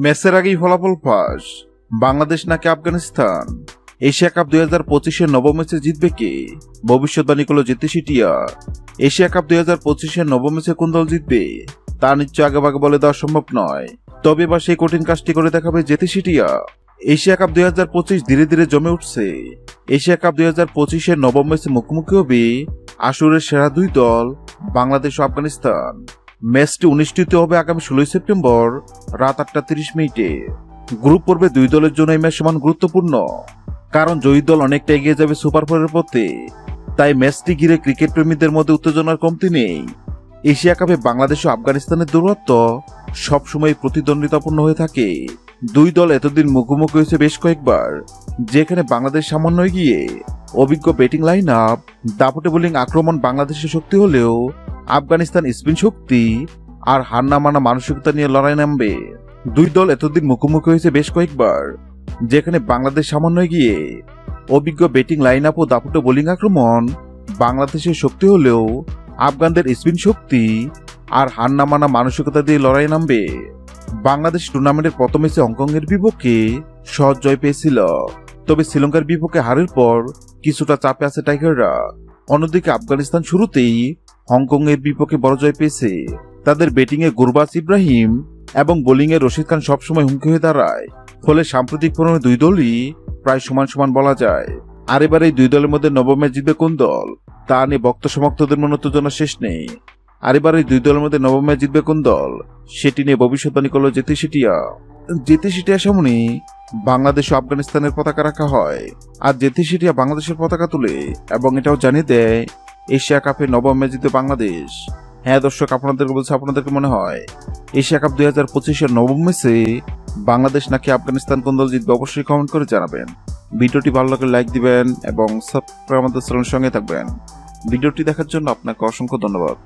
ম্যাচের আগেই ফলাফল ফাঁস, বাংলাদেশ নাকি আফগানিস্তান। এশিয়া কাপ 2025-এর নবম ম্যাচে জিতবে কে? ভবিষ্যৎবাণী করল জেতি সিটিয়া। এশিয়া কাপ 2025-এর নবম ম্যাচে কোন দল জিতবে তা নিশ্চয় আগেভাগে বলে দেওয়া সম্ভব নয়, তবে এবার সেই কঠিন কাজটি করে দেখাবে জেতি সিটিয়া। এশিয়া কাপ 2025 ধীরে ধীরে জমে উঠছে। এশিয়া কাপ 2025-এর নবম ম্যাচে মুখোমুখি হবে আসরের সেরা দুই দল, বাংলাদেশ ও আফগানিস্তান। ম্যাচটি অনুষ্ঠিত হবে আগামী 16 সেপ্টেম্বর রাত 8:30 গ্রুপ পর্বে দুই দলের জন্য এই ম্যাচ সমান গুরুত্বপূর্ণ, কারণ জয়ী দল অনেকটা এগিয়ে যাবে সুপার ফোরের পথে। তাই ম্যাচটি ঘিরে ক্রিকেট প্রেমীদের মধ্যে উত্তেজনার কমতি নেই। এশিয়া কাপে বাংলাদেশ ও আফগানিস্তানের দূরত্ব সবসময় প্রতিদ্বন্দ্বিতাপূর্ণ হয়ে থাকে। দুই দল এতদিন মুখোমুখি হয়েছে বেশ কয়েকবার, যেখানে বাংলাদেশ সামান্য এগিয়ে। অভিজ্ঞ ব্যাটিং লাইন আপ, দাপটে বোলিং আক্রমণ বাংলাদেশের শক্তি হলেও আফগানিস্তান স্পিন শক্তি আর হার না মানা মানসিকতা নিয়ে লড়াই নামবে। দুই দল এতদিন মুখোমুখি হয়েছে বেশ কয়েকবার, যেখানে বাংলাদেশ সামান্য এগিয়ে। অভিজ্ঞ ব্যাটিং লাইন আপ ও দাপটে বোলিং আক্রমণ বাংলাদেশের শক্তি হলেও আফগানদের স্পিন শক্তি আর হার না মানা মানসিকতা দিয়ে লড়াই নামবে। বাংলাদেশ টুর্নামেন্টের প্রথম ম্যাচে হংকংয়ের বিপক্ষে সহজ জয় পেয়েছিল, তবে শ্রীলঙ্কার বিপক্ষে হারের পর কিছুটা চাপে আছে টাইগাররা। অন্যদিকে আফগানিস্তান শুরুতেই হংকংয়ের বিপক্ষে বড় জয় পেয়েছে। তাদের ব্যাটিংয়ে গুরবাজ ইব্রাহিম এবং বোলিংয়ে রশিদ খান সবসময় হুমকি হয়ে দাঁড়ায়, ফলে সাম্প্রতিক ফর্মে দুই দলই প্রায় সমান সমান বলা যায়। আর এবার এই দুই দলের মধ্যে নবম ম্যাচ জিতবে কোন দল তা নিয়ে ভক্ত সমর্থকদের মনে উত্তেজনা শেষ নেই। আর এবার এই দুই দলের মধ্যে নবম ম্যাচ জিতবে কোন দল সেটি নিয়ে ভবিষ্যৎবাণী করল জেতি সিটিয়া। জেতি সিটিয়ার সামনে বাংলাদেশ ও আফগানিস্তানের পতাকা রাখা হয়, আর জেতি সিটিয়া বাংলাদেশের পতাকা তুলে এবং এটাও জানিয়ে দেয় এশিয়া কাপে নবম ম্যাচ জিতবে বাংলাদেশ। হ্যাঁ দর্শক, আপনাদেরকে বলছে, আপনাদেরকে মনে হয় এশিয়া কাপ 2025-এর নবম ম্যাচে বাংলাদেশ নাকি আফগানিস্তান কোন দল জিতবে? অবশ্যই কমেন্ট করে জানাবেন। ভিডিওটি ভালো লাগলে লাইক দিবেন এবং সাবস্ক্রাইব আমাদের চ্যানেলের সঙ্গে থাকবেন। ভিডিওটি দেখার জন্য আপনাকে অসংখ্য ধন্যবাদ।